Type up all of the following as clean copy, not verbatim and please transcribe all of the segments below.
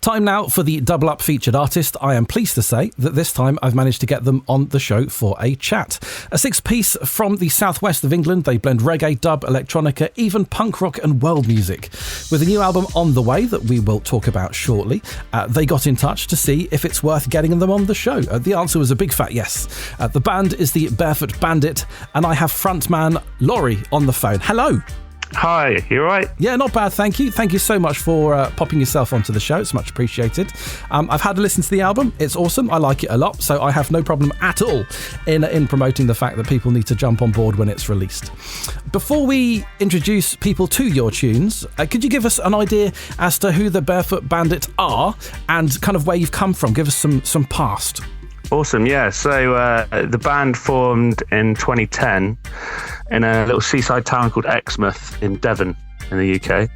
Time now for the Double Up featured artist. I am pleased to say that this time I've managed to get them on the show for a chat. A six-piece from the southwest of England. They blend reggae, dub, electronica, even punk rock and world music. With a new album on the way that we will talk about shortly, they got in touch to see if it's worth getting them on the show. The answer was a big fat yes. The band is the Barefoot Bandit, and I have frontman Laurie on the phone. Hello. Hi, you all right? Yeah, not bad, thank you. Thank you so much for popping yourself onto the show. It's much appreciated. I've had a listen to the album. It's awesome. I like it a lot, so I have no problem at all in promoting the fact that people need to jump on board when it's released. Before we introduce people to your tunes, could you give us an idea as to who the Barefoot Bandit are and kind of where you've come from? Give us some past. Awesome, yeah. So the band formed in 2010 in a little seaside town called Exmouth in Devon in the UK.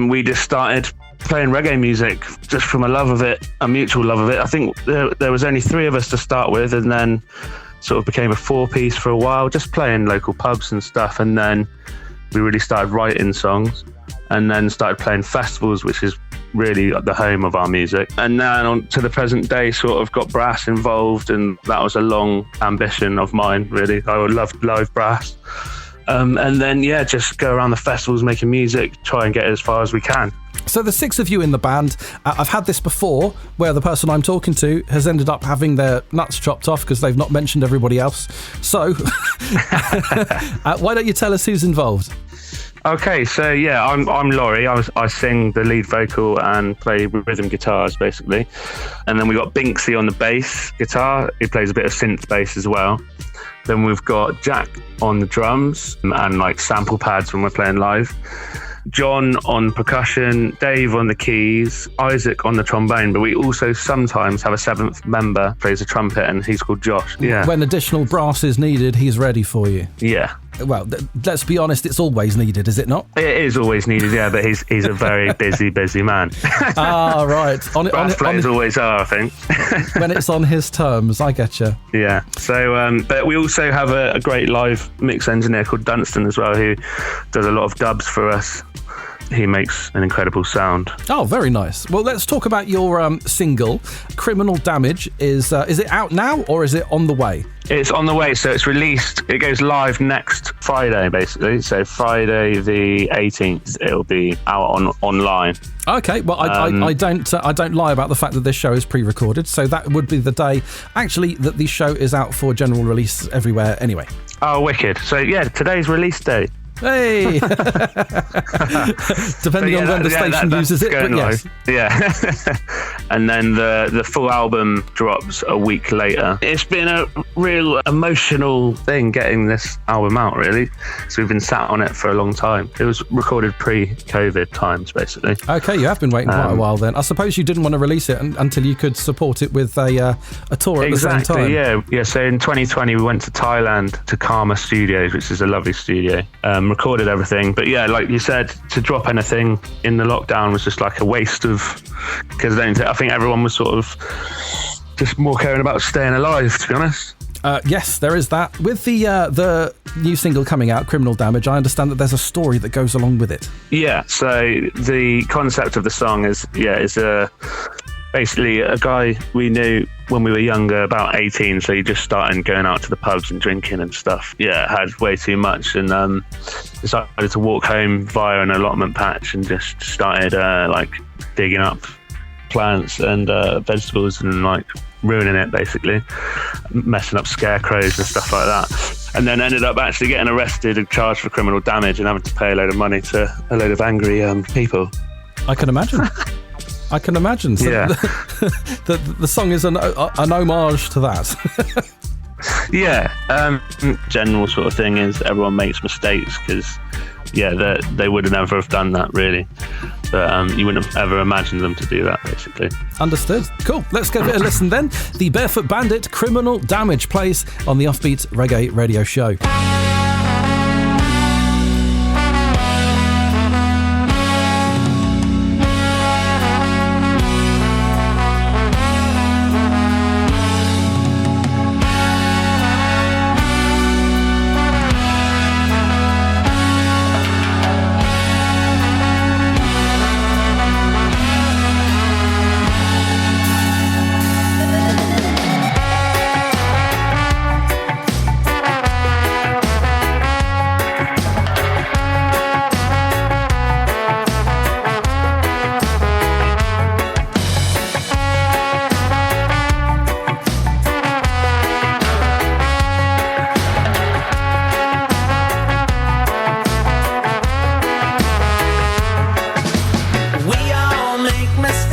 We just started playing reggae music just from a love of it, a mutual love of it. I think there was only three of us to start with, and then sort of became a four-piece for a while, just playing local pubs and stuff. And then we really started writing songs and then started playing festivals, which is really the home of our music. And then on to the present day, sort of got brass involved, and that was a long ambition of mine, really. I would love live brass. And then, yeah, just go around the festivals making music, try and get as far as we can. So the six of you in the band, I've had this before where the person I'm talking to has ended up having their nuts chopped off because they've not mentioned everybody else. So why don't you tell us who's involved? Okay, so yeah, I'm Laurie. I sing the lead vocal and play rhythm guitars, basically. And then we got Binksy on the bass guitar. He plays a bit of synth bass as well. Then we've got Jack on the drums and like sample pads when we're playing live. John on percussion, Dave on the keys, Isaac on the trombone, but we also sometimes have a seventh member plays a trumpet, and he's called Josh. Yeah. When additional brass is needed, he's ready for you. Yeah. Well, let's be honest, it's always needed, is it not? It is always needed, yeah, but he's a very busy man. Right. Brass players always are, I think. When it's on his terms, I get you. Yeah. So, but we also have a great live mix engineer called Dunstan as well, who does a lot of dubs for us. He makes an incredible sound. Oh, very nice. Well, let's talk about your single, Criminal Damage. Is it out now or is it on the way? It's on the way, so it's released. It goes live next Friday, basically. So Friday the 18th, it'll be out online. Okay, well, I don't lie about the fact that this show is pre-recorded, so that would be the day, actually, that the show is out for general release everywhere anyway. Oh, wicked. So, yeah, today's release day. Hey! Depending on when the station uses it, but yes. Yeah. And then the full album drops a week later. It's been a real emotional thing getting this album out, really. So we've been sat on it for a long time. It was recorded pre-COVID times, basically. Okay, you have been waiting quite a while then. I suppose you didn't want to release it until you could support it with a tour at the same time. Yeah. So in 2020, we went to Thailand to Karma Studios, which is a lovely studio. Recorded everything, but yeah, like you said, to drop anything in the lockdown was just like a waste of, because I think everyone was sort of just more caring about staying alive, to be honest. Yes, there is that. With the new single coming out, Criminal Damage, I understand that there's a story that goes along with it. Yeah, so the concept of the song is basically a guy we knew when we were younger, about 18, so he just started going out to the pubs and drinking and stuff. Yeah, had way too much, and decided to walk home via an allotment patch and just started digging up plants and vegetables and like ruining it, basically, messing up scarecrows and stuff like that. And then ended up actually getting arrested and charged for criminal damage and having to pay a load of money to a load of angry people. I can imagine. So yeah. the song is an homage to that. Yeah. General sort of thing is everyone makes mistakes because, yeah, they would never have done that, really. But you wouldn't have ever imagined them to do that, basically. Understood. Cool. Let's give it a listen then. The Barefoot Bandit, Criminal Damage, plays on the Offbeat Reggae radio show.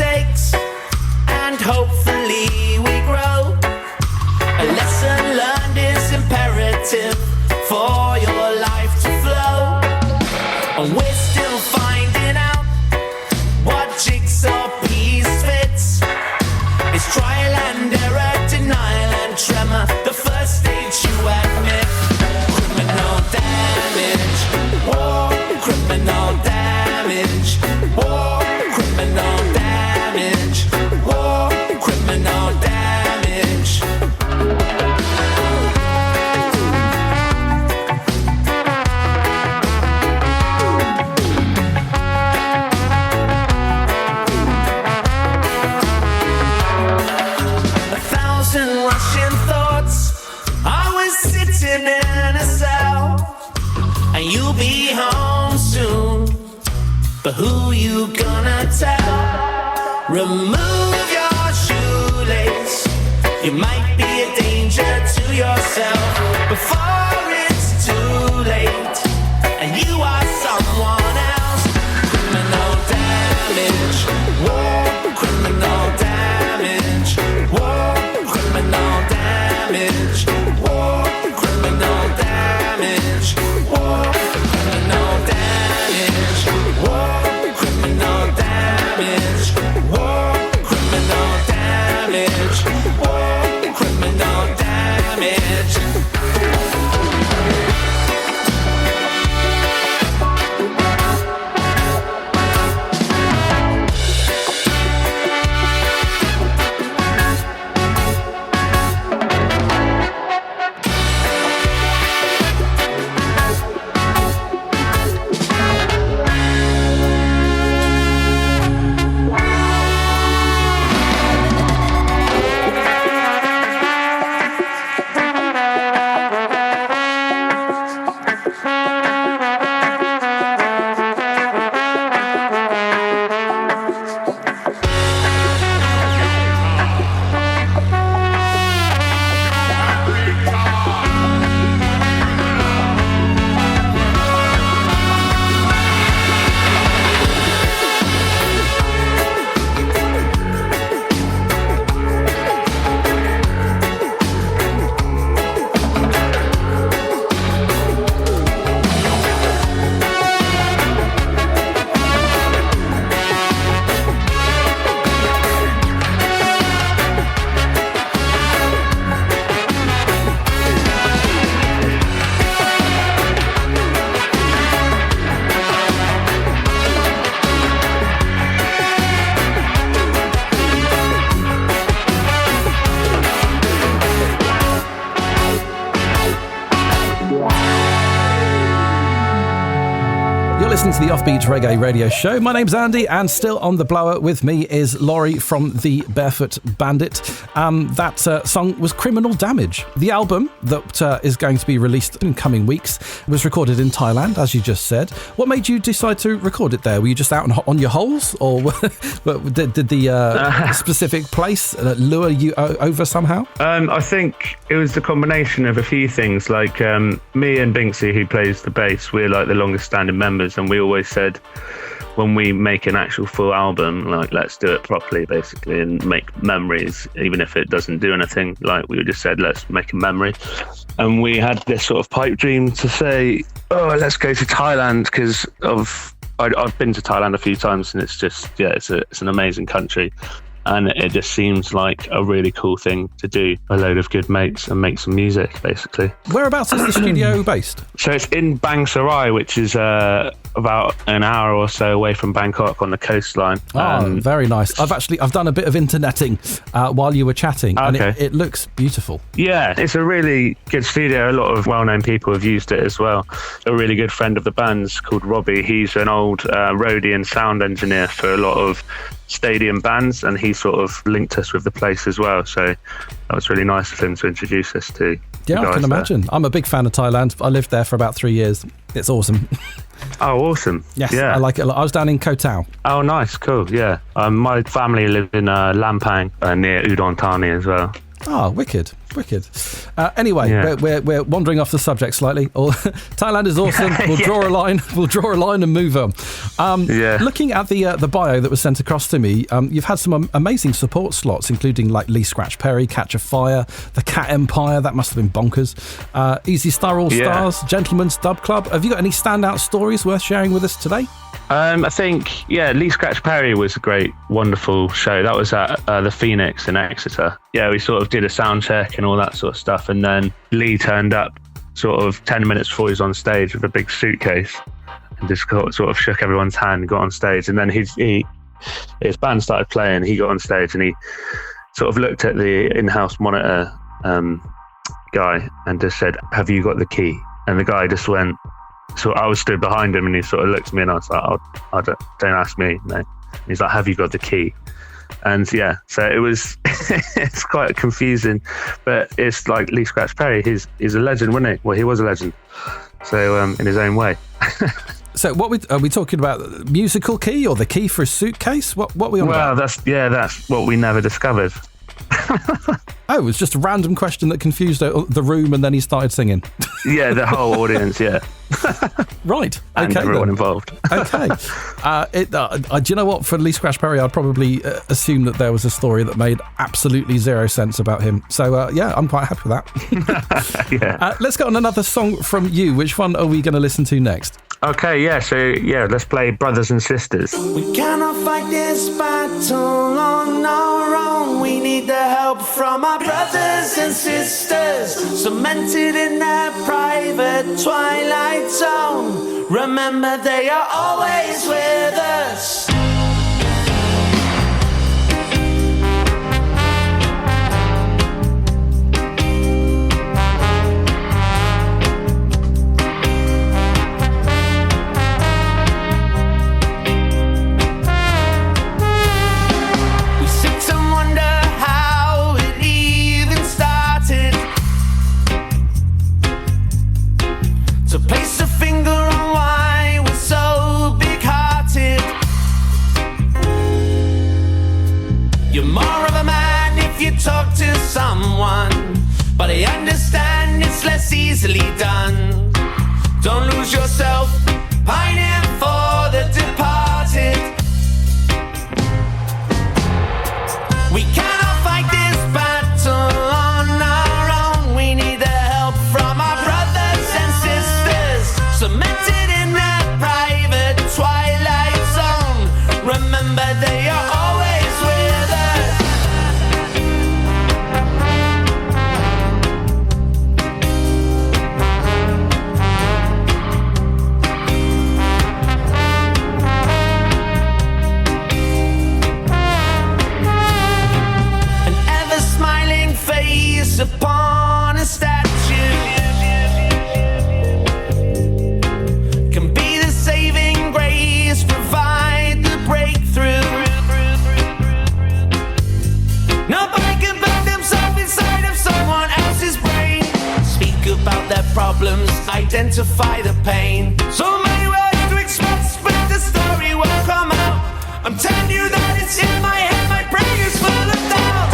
mistakes, and hopefully we grow. A lesson learned is imperative for your life to flow. And we're still finding out what jigsaw piece fits. It's trial and error, denial and tremor, the first stage you admit. Criminal damage, war, criminal damage, war, criminal damage, war, criminal damage. 1,000 rushing thoughts. I was sitting in a cell, and you'll be home soon. But who you gonna tell? Remove your shoelace. You might be a danger to yourself before it's too late, and you are someone else. Criminal damage, war, criminal damage, war, criminal damage, war, criminal damage, war, criminal damage, war, criminal damage, war, criminal damage, war, criminal damage. Listening to the Offbeat Reggae radio show. My name's Andy, and still on the blower with me is Laurie from the Barefoot Bandit. That song was Criminal Damage. The album that is going to be released in coming weeks was recorded in Thailand, as you just said. What made you decide to record it there? Were you just out on your holes, or did the specific place lure you over somehow? I think it was the combination of a few things. Like me and Binksy, who plays the bass, we're like the longest standing members, and we always said when we make an actual full album, like, let's do it properly, basically, and make memories, even if it doesn't do anything. Like, we just said, let's make a memory. And we had this sort of pipe dream to say, oh, let's go to Thailand, because I've been to Thailand a few times, and it's just, it's an amazing country. And it just seems like a really cool thing to do. A load of good mates and make some music, basically. Whereabouts is the studio based? So it's in Bang Sarai, which is about an hour or so away from Bangkok on the coastline. Oh, very nice. I've done a bit of interneting while you were chatting, and it looks beautiful. Yeah, it's a really good studio. A lot of well-known people have used it as well. A really good friend of the band's called Robbie. He's an old roadie and sound engineer for a lot of stadium bands, and he sort of linked us with the place as well. So that was really nice of him to introduce us to. Yeah, I can imagine. I'm a big fan of Thailand. I lived there for about 3 years. It's awesome. Oh, awesome. Yes, yeah. I like it a lot. I was down in Koh Tao. Oh, nice, cool, yeah. My family live in Lampang, near Udon Thani as well. Oh, wicked. Wicked. Anyway, Yeah. we're wandering off the subject slightly. Thailand is awesome. We'll draw a line. We'll draw a line and move on. Looking at the bio that was sent across to me, you've had some amazing support slots, including like Lee Scratch Perry, Catch a Fire, the Cat Empire. That must have been bonkers. Easy Star All Stars, Gentleman's Dub Club. Have you got any standout stories worth sharing with us today? I think, Lee Scratch Perry was a great, wonderful show. That was at the Phoenix in Exeter. Yeah, we sort of did a sound check and all that sort of stuff. And then Lee turned up sort of 10 minutes before he was on stage with a big suitcase and just sort of shook everyone's hand and got on stage. And then his band started playing. He got on stage and he sort of looked at the in-house monitor guy and just said, "Have you got the key?" And the guy just went, so I was stood behind him and he sort of looked at me and I was like, don't ask me. No. And he's like, "Have you got the key?" And yeah, so it was, it's quite confusing, but it's like Lee Scratch Perry, he's a legend, wasn't he? Well, he was a legend. So in his own way. So are we talking about? Musical key or the key for a suitcase? What are we on about? Well, that's what we never discovered. Oh, it was just a random question that confused the room, and then he started singing. Yeah, the whole audience, yeah. Right. And okay, everyone involved. Okay. Do you know what? For Lee Scratch Perry, I'd probably assume that there was a story that made absolutely zero sense about him. So, I'm quite happy with that. Yeah. Let's get on another song from you. Which one are we going to listen to next? Okay, let's play Brothers and Sisters. We cannot fight this battle on our own. We need the help from our brothers and sisters, cemented in their private twilight zone. Remember, they are always with us. Talk to someone, but I understand it's less easily done. Don't lose yourself pining for the departed. We cannot fight this battle on our own. We need the help from our brothers and sisters, cemented in that private twilight zone. Remember, they are always with us. Upon a statue can be the saving grace, provide the breakthrough. Nobody can put themselves inside of someone else's brain. Speak about their problems, identify the pain. So many words to express, but the story won't come out. I'm telling you that it's in my head, my brain is full of doubt.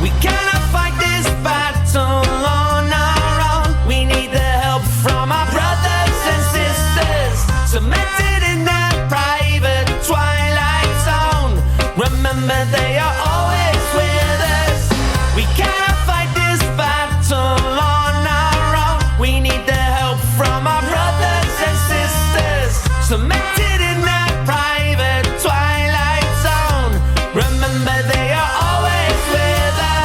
We cannot fight this battle on our own. We need the help from our brothers and sisters, cemented in that private twilight zone. Remember, they are always with us. We cannot fight this battle on our own. We need the help from our brothers and sisters, cemented in that private twilight zone. Remember, they are always with us.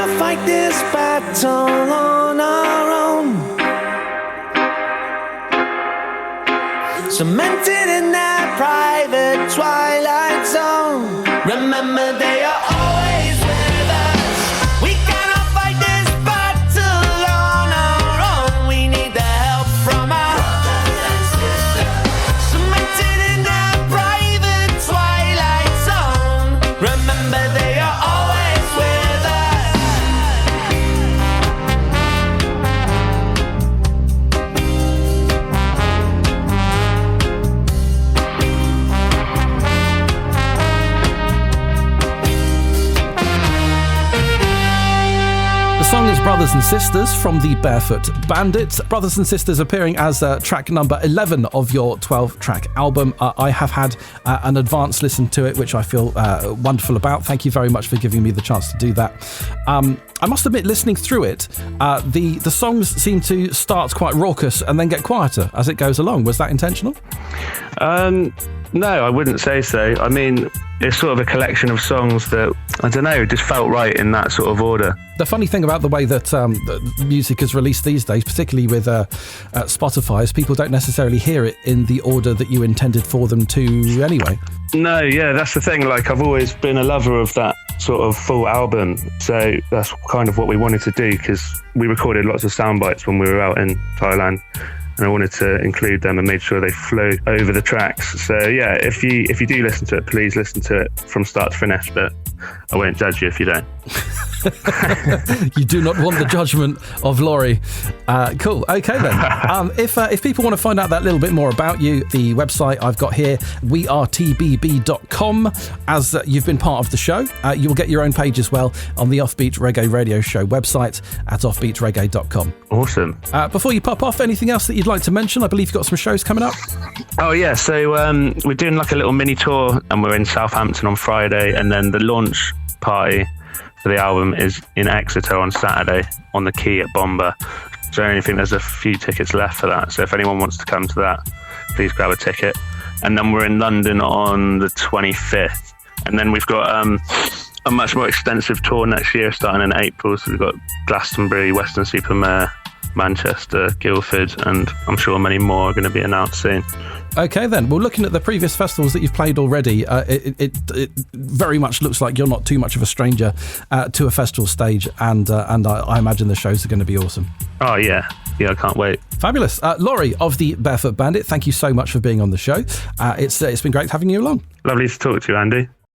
cannot fight this battle on our own. Cemented in that private twilight zone. Remember, they are always with us. We cannot fight this battle on our own. We need the help from our brothers and sisters. Cemented in that private twilight zone. Remember, they are always with us. The song is Brothers and Sisters from the Barefoot Bandit. Brothers and Sisters appearing as track number 11 of your 12-track album. I have had an advanced listen to it, which I feel wonderful about. Thank you very much for giving me the chance to do that. I must admit, listening through it, the songs seem to start quite raucous and then get quieter as it goes along. Was that intentional? No, I wouldn't say so. I mean, it's sort of a collection of songs that, I don't know, just felt right in that sort of order. The funny thing about the way that music is released these days, particularly with Spotify, is people don't necessarily hear it in the order that you intended for them to anyway. No, yeah, that's the thing. Like, I've always been a lover of that sort of full album. So that's kind of what we wanted to do, because we recorded lots of sound bites when we were out in Thailand. And I wanted to include them and made sure they flow over the tracks. So yeah, if you do listen to it, please listen to it from start to finish, but I won't judge you if you don't. You do not want the judgment of Laurie. Cool. Okay then. If people want to find out that little bit more about you, the website I've got here, wearetbb.com. As you've been part of the show, you will get your own page as well on the Offbeat Reggae radio show website at offbeatreggae.com. Awesome. Before you pop off, anything else that you'd like to mention? I believe you've got some shows coming up. Oh yeah, so we're doing like a little mini tour, and we're in Southampton on Friday, and then the launch party for the album is in Exeter on Saturday on the Quay at Bomba. So I only think there's a few tickets left for that. So if anyone wants to come to that, please grab a ticket. And then we're in London on the 25th. And then we've got a much more extensive tour next year starting in April. So we've got Glastonbury, Weston-super-Mare, Manchester, Guildford, and I'm sure many more are going to be announced soon. Okay then, well, looking at the previous festivals that you've played already, it very much looks like you're not too much of a stranger to a festival stage, and I imagine the shows are going to be awesome. Oh yeah, I can't wait. Fabulous. Laurie of the Barefoot Bandit, thank you so much for being on the show. It's been great having you along. Lovely to talk to you, Andy.